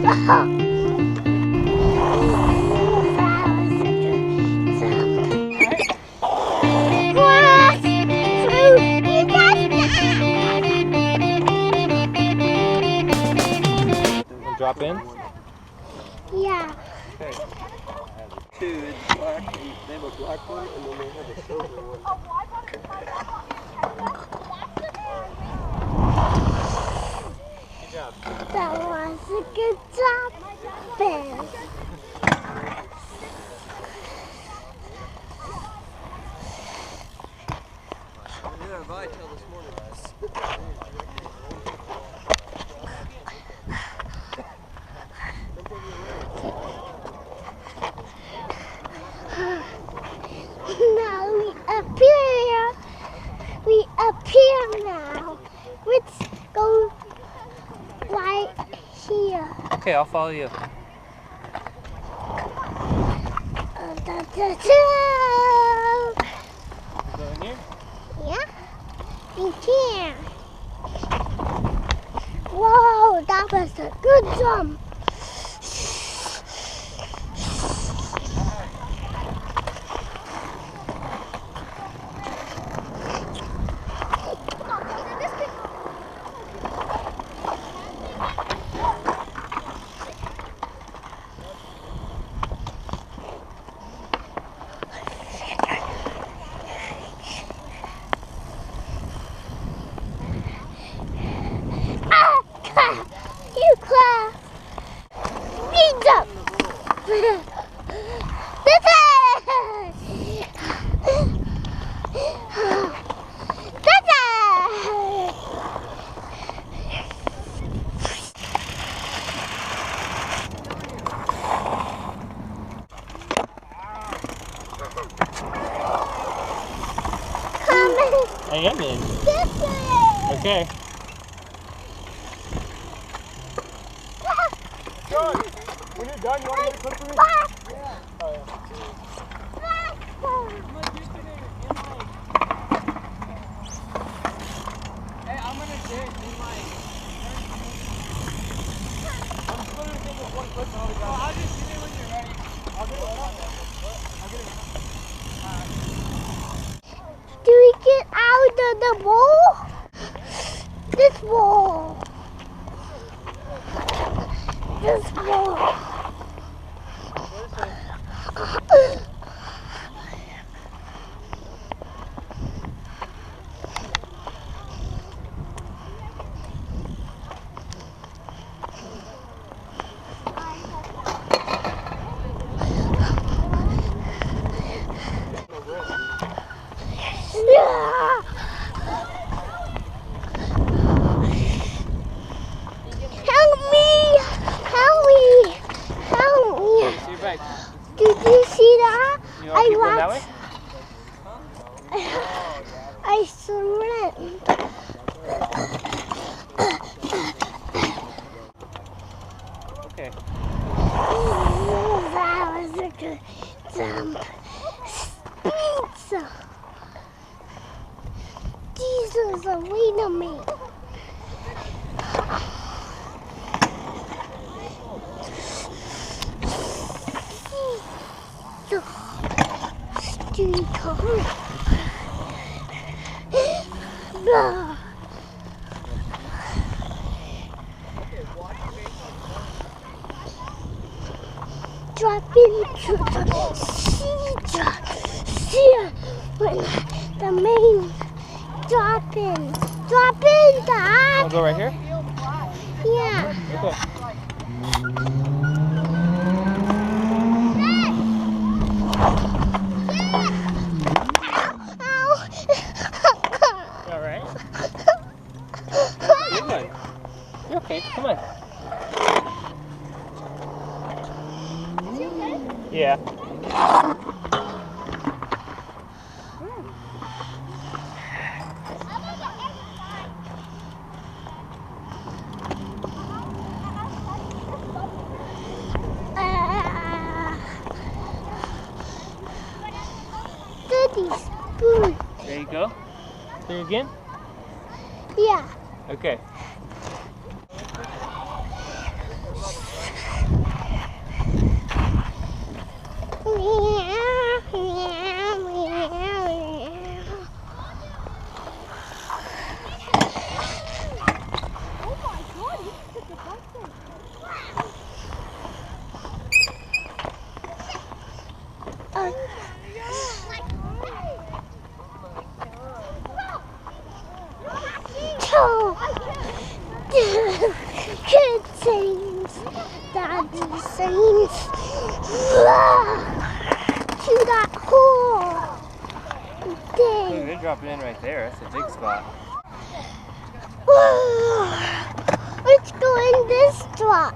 Drop in? Yeah. Okay. Two is black, and they have a black one, and then they have a silver one. Good job. That was a good job, Ben. Yeah, I till this morning. Now we appear. We appear now. Let's go right here. Okay, I'll follow you. Da, da, da. Go in here? Yeah, we can. Whoa, that was a good jump. You clap. Big jump. This is. I am in. This way. Okay. John, when you're done, you want to get a clip for me? Yeah. Oh, yeah. Hey, I'm gonna dig in like 30 minutes. I'm just gonna take this one clip and I'll be done. I'll just get it when you're ready. I'll get it right now. I'll get it right now. Do we get out of the bowl? This bowl. This bowl. Yeah. Help me! Help me! Help me! See your bike. Did you see that? You want to keep going that way? I slipped. Okay. That was a good jump. Pizza. Jesus, wait a minute. Street home. Drop into the sea drop. See when the main drop in. Drop in, Dad. I'll go right here? Yeah. Okay. You alright? You're good. You're okay. Come on. Yeah. Daddy spoon. There you go. There again? Yeah. Okay. add these things to that hole. Look, Then, they're dropping in right there. That's a big spot. let's go in this drop.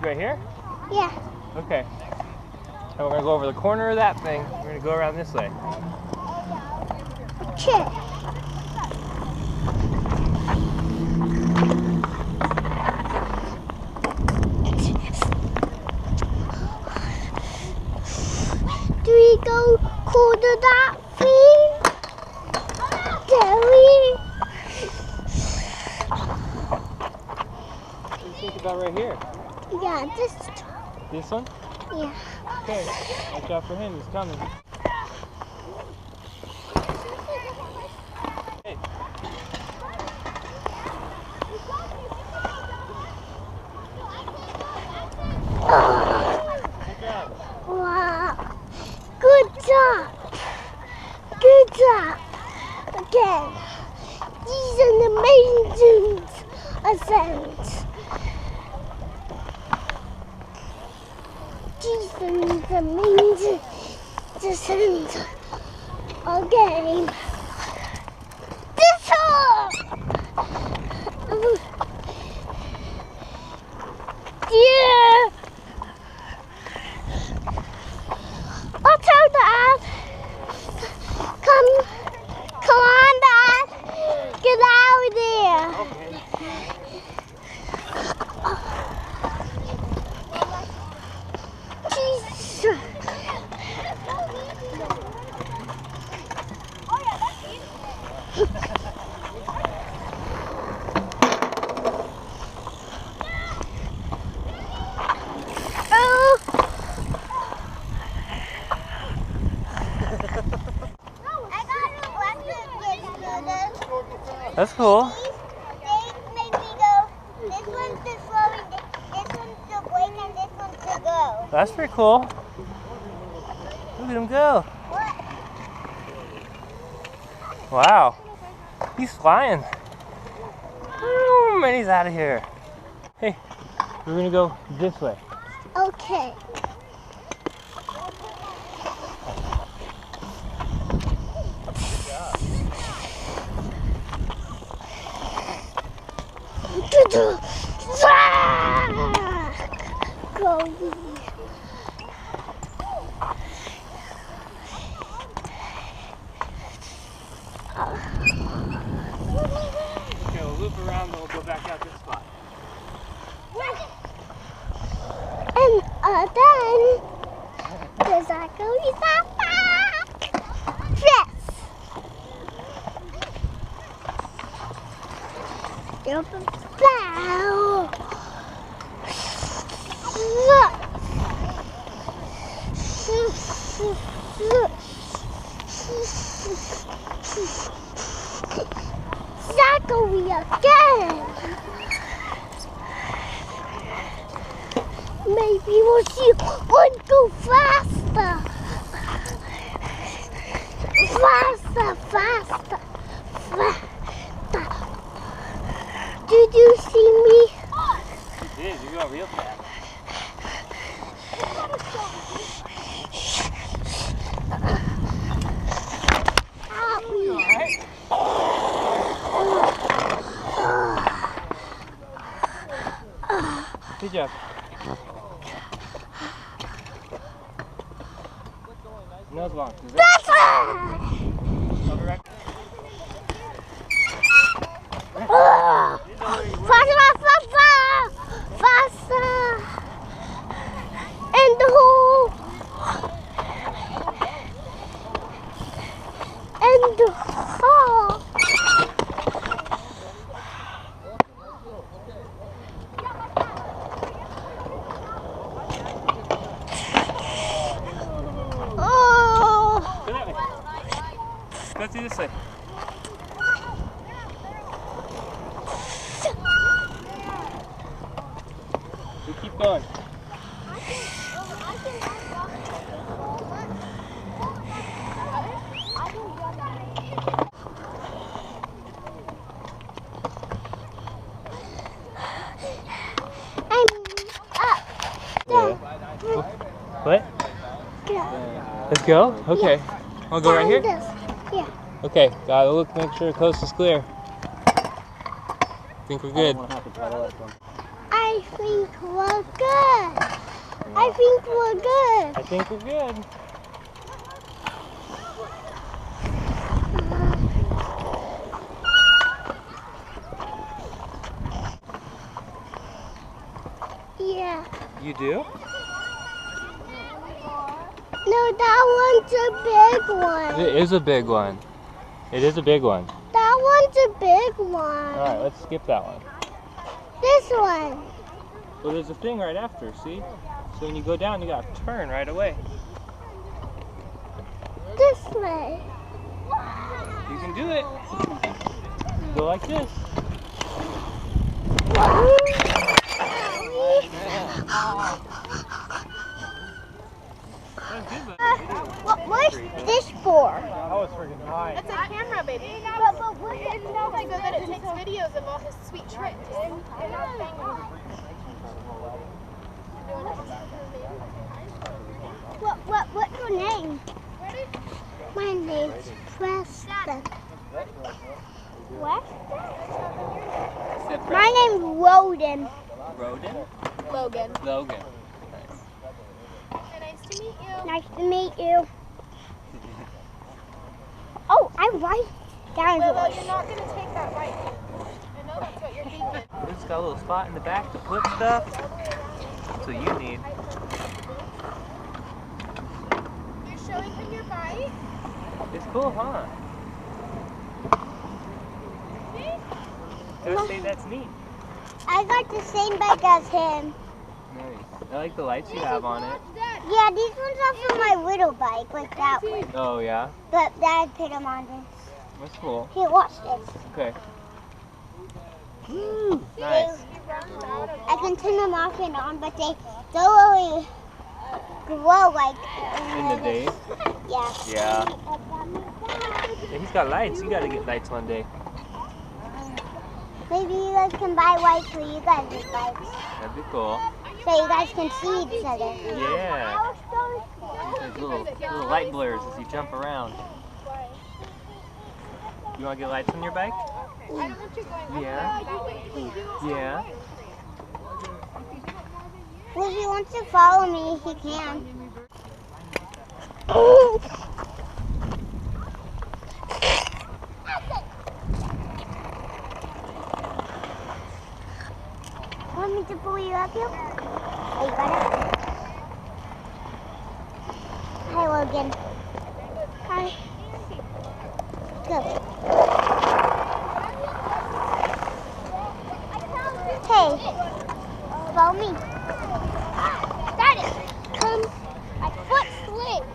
Right here? Yeah. Okay. And we're gonna go over the corner of that thing. We're gonna go around this way. Okay. Do we go corner that thing? What What do you think about right here? Yeah, this. This one? Yeah. Okay. Watch out for him. He's coming. Hey. Good job. Wow. Good job. Good job. Again. These are the main ascents. These are the main ascents. Again. This one. Yeah. Watch out, Dad. Come on, Dad. Get out of there. Okay. Jesus. Oh. That's cool. They make me go, this one's the slowing, this one's the brake, and this one's the go. That's pretty cool. Look at him go. Wow. He's flying. And he's out of here. Hey, we're gonna go this way. Okay. Go. Okay, we'll loop around and we'll go back out this spot. And then there's a goes back. Yes. You're bow. Zachary again. Maybe we'll see one go faster. Faster, faster, faster. Did you see me? You did, you're going real fast. Good job. Nose long. Faster! In the hole! In the hole! Oh! Go that way. Go through this way. We keep going. I'm up. Let's go? Okay. Wanna go right here? Yeah. Okay, gotta look, make sure the coast is clear. Think we're good. I think we're good. I think we're good. I think we're good. Yeah. You do? No, that one's a big one. It is a big one. It is a big one. That one's a big one. Alright, let's skip that one. This one. Well, there's a thing right after, see? So when you go down, you gotta turn right away. This way. You can do it. Go like this. What's this for? That was freaking nice. It's a camera, baby. But what's it So that it takes videos of all his sweet tricks. What's your name? My name's Preston. What? My name's Roden. Roden? Logan. Logan. Nice to meet you. Nice to meet you. Oh, I write down. Well, you're not going to take that right. I know that's what you're thinking. It's got a little spot in the back to put stuff. That's what you need. You're showing him your bike? It's cool, huh? I would say that's neat. I got the same bike as him. Nice. I like the lights you have on it. Yeah, these ones are from my little bike, like that one. Oh, yeah? But Dad put them on this. That's cool. Here, watch this. Okay. Nice. I can turn them off and on, but they don't really glow like In the day? Yeah. Yeah. Yeah, he's got lights. You gotta get lights one day. Maybe you guys can buy lights for you guys' bikes, That'd be cool. so you guys can see each other. Yeah. There's little light blurs as you jump around. You want to get lights on your bike? I don't want you going Yeah. Yeah. Well, if he wants to follow me, he can. Want me to pull you up here? Oh, you got it? Hi, Logan. Hi. Go. Hey, follow me. Daddy, come. My foot slipped.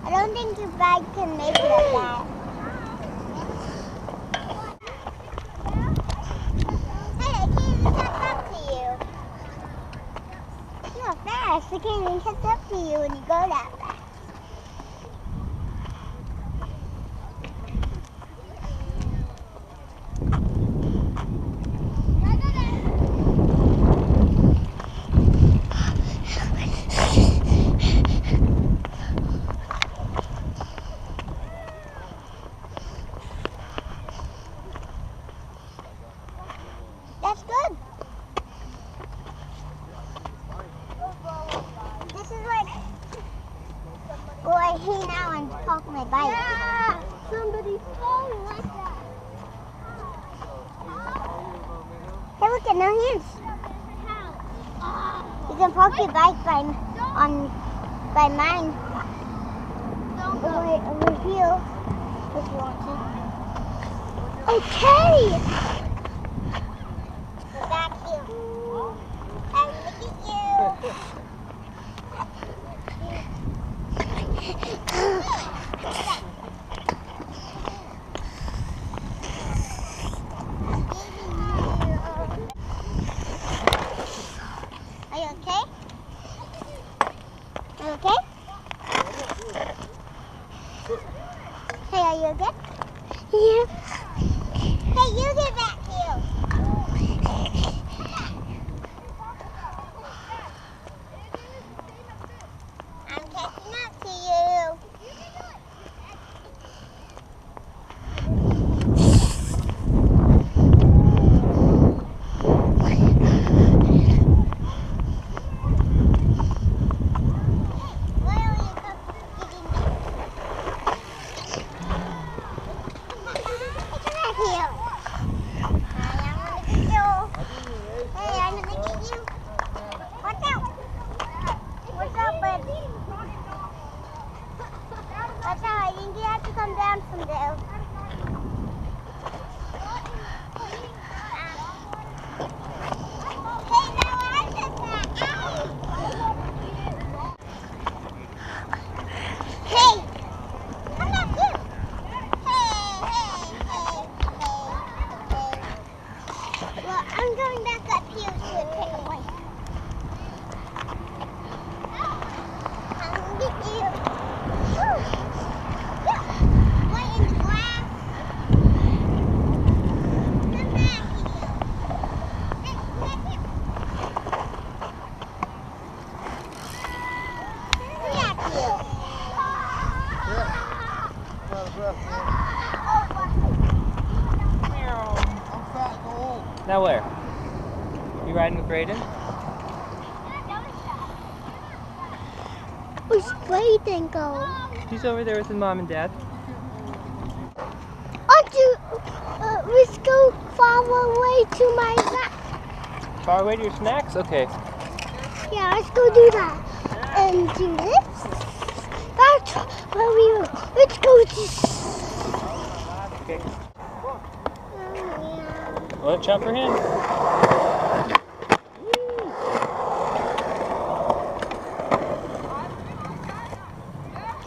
I don't think your bag can make it like that. Hey, I can't even catch up to you. You're fast. I can't even catch up to you when you go that fast. That's good. This is like where I hang out and park my bike. Yeah, somebody's falling like that. Hey, look at no hands. You can park your bike by mine. Over here, if you want to. Okay. Back here. And look at you. Are you good? Yeah. Hey, you get back here. I'm catching up to you. Come down from there. Hey, now I took that out. Hey, come back here. Hey. Well, I'm going back up here to pick away. I'm gonna get you. Woo. Now where? You riding with Brayden? Where's Brayden go? He's over there with his mom and dad. Let's go far away to my snack. Far away to your snacks? Okay. Yeah, let's go do that. And do this. That's where we go. Let's go to... Okay. Watch out for him.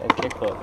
And kickflip.